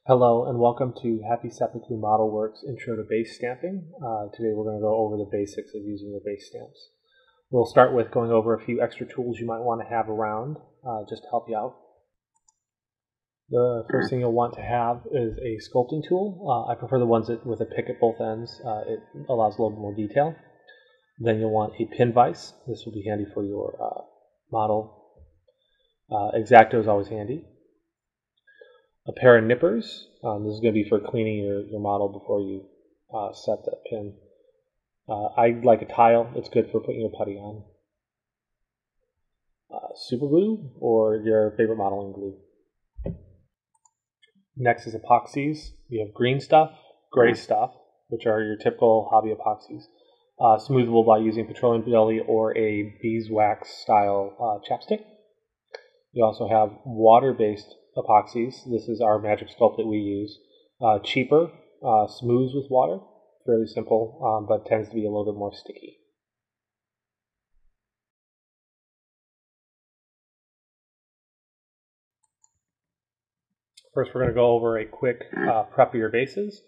Hello and welcome to Happy Seppuku Model Works Intro to Base Stamping. Today we're going to go over the basics of using the base stamps. We'll start with going over a few extra tools you might want to have around just to help you out. The first thing you'll want to have is a sculpting tool. I prefer the ones with a pick at both ends. It allows a little bit more detail. Then you'll want a pin vise. This will be handy for your model. X-Acto is always handy. A pair of nippers. This is going to be for cleaning your model before you set that pin. I like a tile. It's good for putting your putty on. Super glue or your favorite modeling glue. Next is epoxies. You have green stuff, gray stuff, which are your typical hobby epoxies. Smoothable by using petroleum jelly or a beeswax style chapstick. You also have water-based epoxies. This is our Magic Sculpt that we use. Cheaper, smooths with water, fairly simple, but tends to be a little bit more sticky. First, we're going to go over a quick prep of your bases.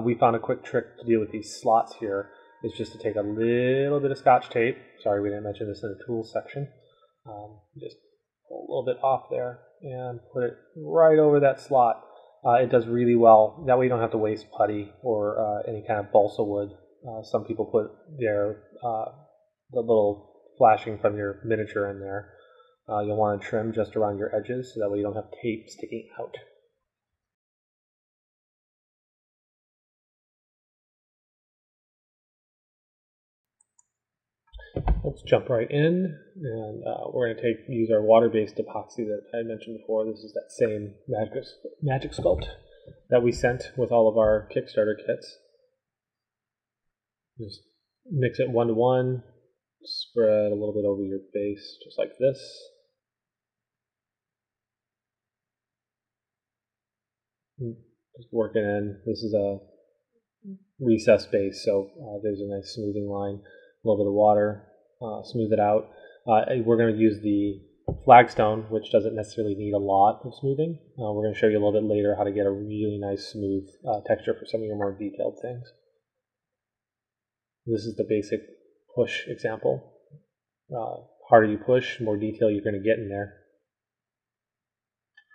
We found a quick trick to deal with these slots here is just to take a little bit of Scotch tape. Sorry, we didn't mention this in the tools section. Just pull a little bit off there and put it right over that slot. It does really well. That way you don't have to waste putty or any kind of balsa wood. Some people put the little flashing from your miniature in there. You'll want to trim just around your edges so that way you don't have tape sticking out. Let's jump right in, and we're going to use our water-based epoxy that I mentioned before. This is that same Magic Sculpt that we sent with all of our Kickstarter kits. Just mix it 1-to-1, spread a little bit over your base, just like this. Just work it in. This is a recessed base, so there's a nice smoothing line. A little bit of water, smooth it out. We're going to use the flagstone, which doesn't necessarily need a lot of smoothing. We're going to show you a little bit later how to get a really nice smooth texture for some of your more detailed things. This is the basic push example. Harder you push, more detail you're going to get in there.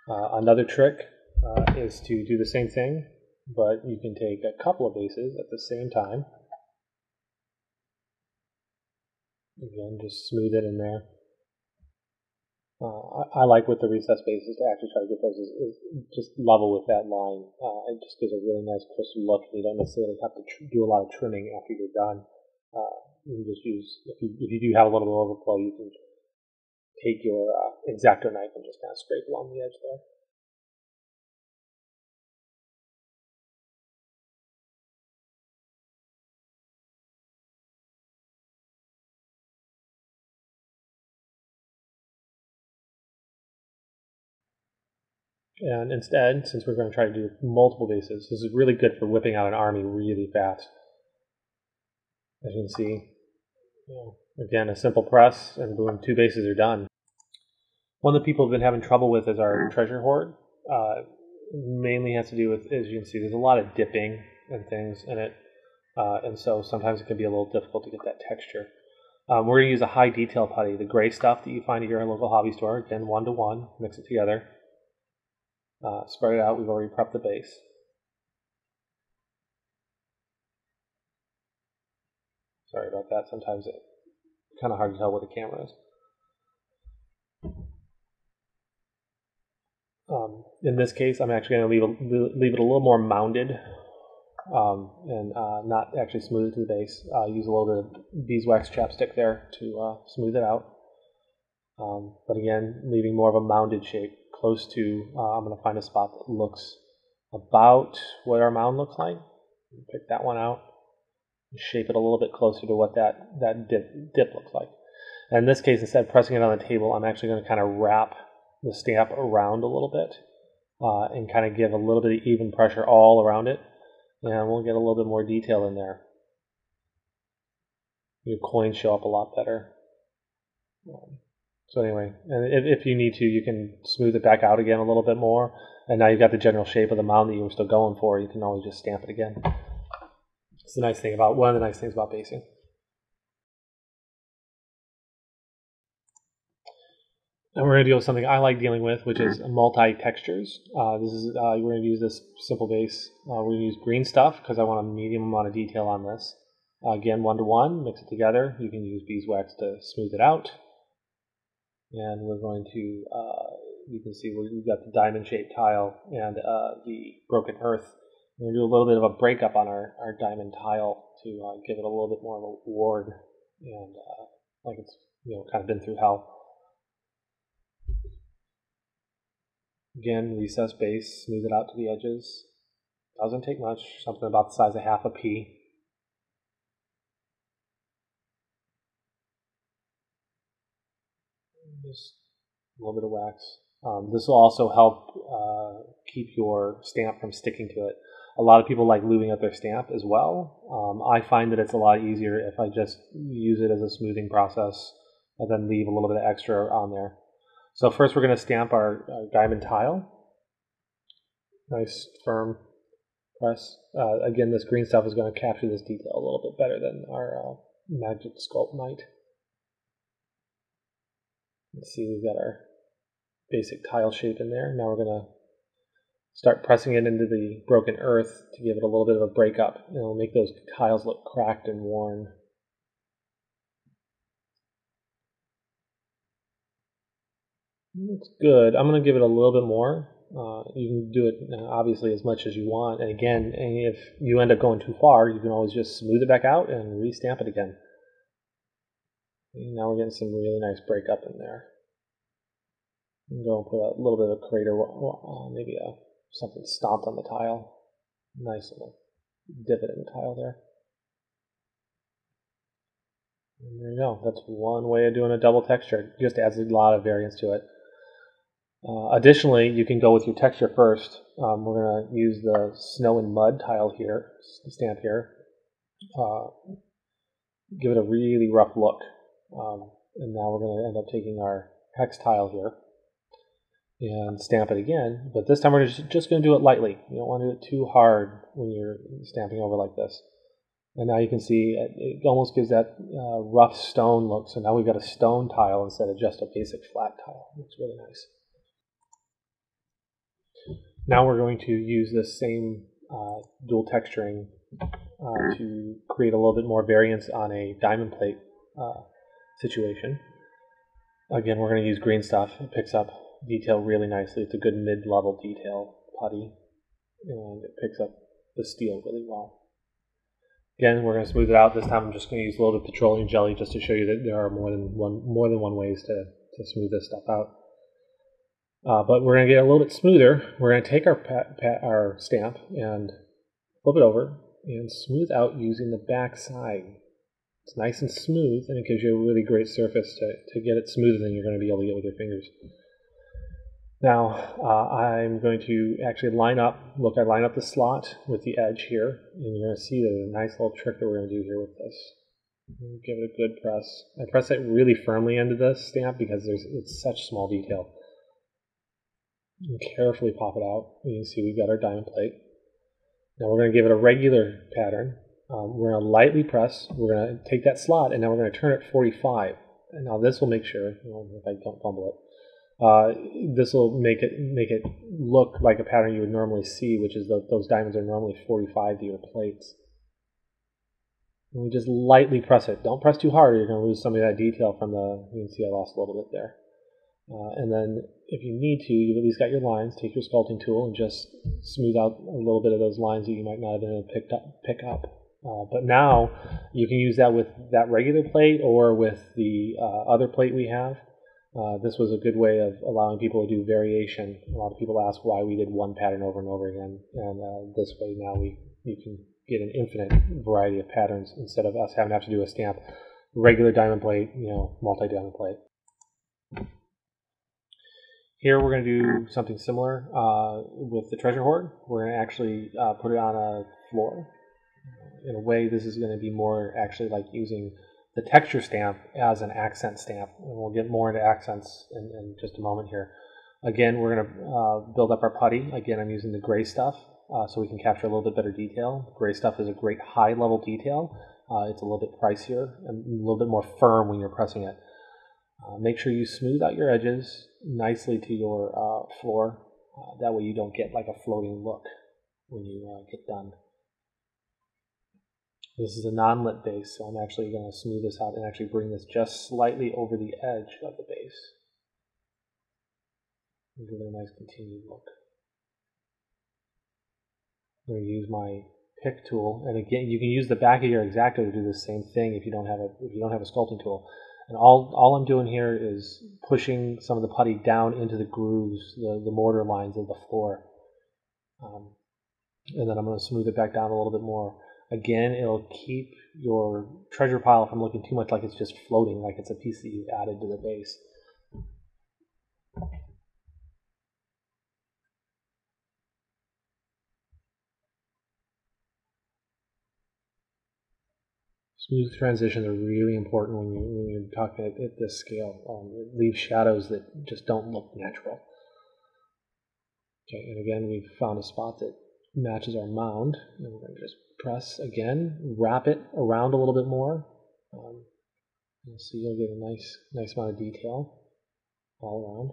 Another trick is to do the same thing, but you can take a couple of bases at the same time. Again, just smooth it in there. I like with the recessed bases to actually try to get those just level with that line. It just gives a really nice crisp look, and you don't necessarily have to do a lot of trimming after you're done. You can just use, if you do have a little bit of overflow, you can take your X-Acto knife and just kind of scrape along the edge there. And instead, since we're going to try to do multiple bases, this is really good for whipping out an army really fast. As you can see, again, a simple press, and boom, 2 bases are done. One that people have been having trouble with is our treasure hoard. Mainly has to do with, as you can see, there's a lot of dipping and things in it, and so sometimes it can be a little difficult to get that texture. We're going to use a high detail putty, the gray stuff that you find at your local hobby store. Again, 1-to-1, mix it together. Spread it out. We've already prepped the base. Sorry about that. Sometimes it's kind of hard to tell where the camera is. In this case, I'm actually going to leave it a little more mounded and not actually smooth it to the base. Use a little bit of beeswax chapstick there to smooth it out. But again, leaving more of a mounded shape. Close to, I'm going to find a spot that looks about what our mound looks like. Pick that one out. Shape it a little bit closer to what that dip looks like. And in this case, instead of pressing it on the table, I'm actually going to kind of wrap the stamp around a little bit and kind of give a little bit of even pressure all around it. And we'll get a little bit more detail in there. Your coins show up a lot better. So anyway, and if you need to, you can smooth it back out again a little bit more. And now you've got the general shape of the mound that you were still going for. You can always just stamp it again. It's the nice thing about, one of the nice things about basing. And we're going to deal with something I like dealing with, which is multi-textures. We're going to use this simple base. We're going to use green stuff because I want a medium amount of detail on this. Again, 1-to-1, mix it together. You can use beeswax to smooth it out. And we're going to, you can see we've got the diamond-shaped tile and the broken earth. We're going to do a little bit of a breakup on our diamond tile to give it a little bit more of a ward and like it's kind of been through hell. Again, recess base, smooth it out to the edges. Doesn't take much, something about the size of half a pea. Just a little bit of wax. This will also help keep your stamp from sticking to it. A lot of people like lubing up their stamp as well. I find that it's a lot easier if I just use it as a smoothing process and then leave a little bit of extra on there. So first we're going to stamp our diamond tile. Nice firm press. Again, this green stuff is going to capture this detail a little bit better than our Magic Sculpt might. Let's see, we've got our basic tile shape in there. Now we're going to start pressing it into the broken earth to give it a little bit of a breakup. And it'll make those tiles look cracked and worn. Looks good. I'm going to give it a little bit more. You can do it obviously as much as you want. And again, if you end up going too far, you can always just smooth it back out and re-stamp it again. And now we're getting some really nice breakup in there. I'm going to put a little bit of a crater, maybe something stomped on the tile. Nice little divot in the tile there. And there you go. That's one way of doing a double texture. It just adds a lot of variance to it. Additionally, you can go with your texture first. We're going to use the snow and mud tile here, stamp here. Give it a really rough look. And now we're going to end up taking our hex tile here and stamp it again. But this time we're just going to do it lightly. You don't want to do it too hard when you're stamping over like this. And now you can see it almost gives that rough stone look. So now we've got a stone tile instead of just a basic flat tile. Looks really nice. Now we're going to use this same dual texturing to create a little bit more variance on a diamond plate situation. Again, we're going to use green stuff. It picks up detail really nicely. It's a good mid-level detail putty, and it picks up the steel really well. Again, we're going to smooth it out. This time I'm just going to use a little bit of petroleum jelly just to show you that there are more than one ways to smooth this stuff out. But we're going to get a little bit smoother. We're going to take our stamp and flip it over and smooth out using the back side. It's nice and smooth, and it gives you a really great surface to get it smoother than you're going to be able to get with your fingers. Now, I'm going to actually line up the slot with the edge here, and you're going to see there's a nice little trick that we're going to do here with this. Give it a good press. I press it really firmly into this stamp because it's such small detail. And carefully pop it out. You can see we've got our diamond plate. Now we're going to give it a regular pattern. We're going to lightly press. We're going to take that slot, and now we're going to turn it 45. And now this will make sure, if I don't fumble it, this will make it look like a pattern you would normally see, which is those diamonds are normally 45 to your plates. And we just lightly press it. Don't press too hard, or you're going to lose some of that detail from you can see I lost a little bit there. And then if you need to, you've at least got your lines. Take your sculpting tool and just smooth out a little bit of those lines that you might not have been able to pick up. But now you can use that with that regular plate or with the other plate we have. This was a good way of allowing people to do variation. A lot of people ask why we did one pattern over and over again, and this way now you can get an infinite variety of patterns instead of us having to have to do a stamp, regular diamond plate, multi-diamond plate. Here we're going to do something similar with the treasure hoard. We're going to actually put it on a floor. In a way, this is going to be more actually like using the texture stamp as an accent stamp. And we'll get more into accents in just a moment here. Again, we're going to build up our putty. Again, I'm using the gray stuff so we can capture a little bit better detail. Gray stuff is a great high-level detail. It's a little bit pricier and a little bit more firm when you're pressing it. Make sure you smooth out your edges nicely to your floor. That way you don't get like a floating look when you get done. This is a non-lit base, so I'm actually going to smooth this out and actually bring this just slightly over the edge of the base. And give it a nice continued look. I'm going to use my pick tool, and again, you can use the back of your X-Acto to do the same thing if you don't have a sculpting tool. And all I'm doing here is pushing some of the putty down into the grooves, the mortar lines of the floor. And then I'm going to smooth it back down a little bit more. Again, it'll keep your treasure pile from looking too much like it's just floating, like it's a piece that you added to the base. Smooth transitions are really important when you're talking at this scale. It leaves shadows that just don't look natural. Okay, and again, we've found a spot that matches our mound, and we're going to just press again, wrap it around a little bit more. So you'll get a nice amount of detail all around.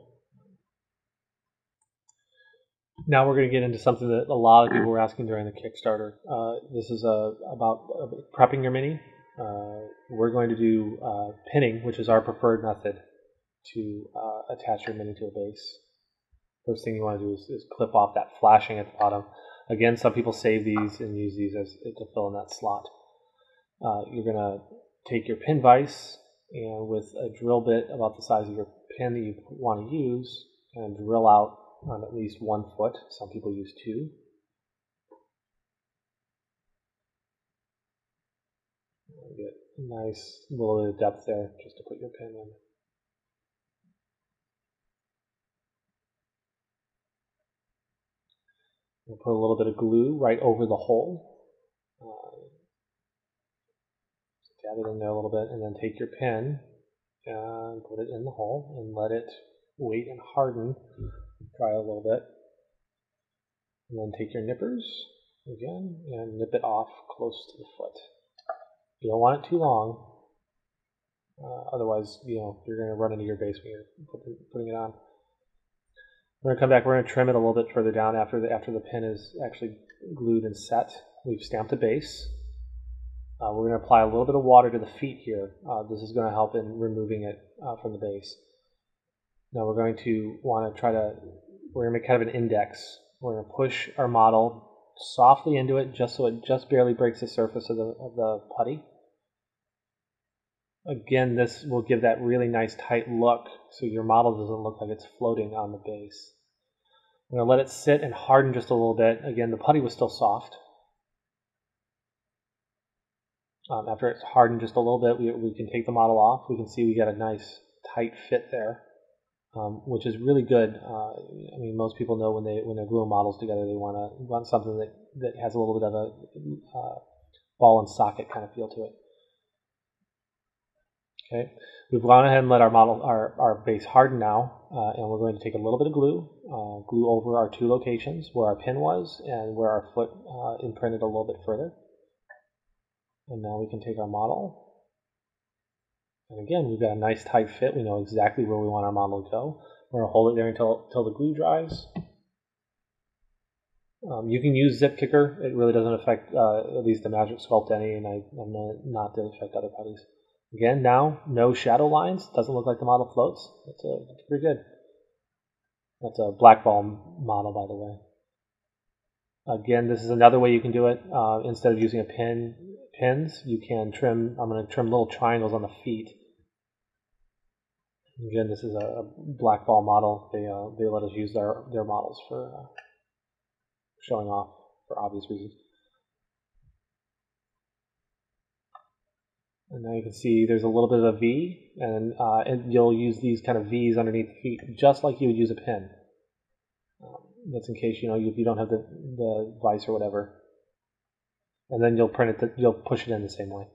Now we're going to get into something that a lot of people were asking during the Kickstarter. This is about prepping your mini. We're going to do pinning, which is our preferred method to attach your mini to a base. First thing you want to do is clip off that flashing at the bottom. Again, some people save these and use these to fill in that slot. You're going to take your pin vise and with a drill bit about the size of your pin that you want to use and drill out on at least 1 foot. Some people use 2. Get a nice little bit of depth there just to put your pin in. We'll put a little bit of glue right over the hole. Dab it in there a little bit, and then take your pin and put it in the hole and let it wait and harden. Dry a little bit. And then take your nippers again and nip it off close to the foot. You don't want it too long. Otherwise, you're going to run into your base when you're putting it on. We're going to come back. We're going to trim it a little bit further down after the pin is actually glued and set. We've stamped the base. We're going to apply a little bit of water to the feet here. This is going to help in removing it from the base. Now we're going to want to we're going to make kind of an index. We're going to push our model softly into it just so it just barely breaks the surface of the putty. Again, this will give that really nice tight look so your model doesn't look like it's floating on the base. We're going to let it sit and harden just a little bit. Again, the putty was still soft. After it's hardened just a little bit, we can take the model off. We can see we got a nice tight fit there, which is really good. I mean, most people know when they're gluing models together, they want something that has a little bit of a ball and socket kind of feel to it. Okay, we've gone ahead and let our base harden now, and we're going to take a little bit of glue over our 2 locations where our pin was and where our foot imprinted a little bit further. And now we can take our model, and again, we've got a nice tight fit. We know exactly where we want our model to go. We're going to hold it there until the glue dries. You can use Zip Kicker. It really doesn't affect, at least the Magic Sculpt any, and I'm not to affect other putties. Again, now, no shadow lines. Doesn't look like the model floats. That's pretty good. That's a black ball model, by the way. Again, this is another way you can do it. Instead of using pins, you can trim. I'm going to trim little triangles on the feet. Again, this is a black ball model. They let us use their models for showing off for obvious reasons. And now you can see there's a little bit of a V, and you'll use these kind of V's underneath the feet, just like you would use a pin. That's in case if you don't have the vise or whatever. And then you'll push it in the same way.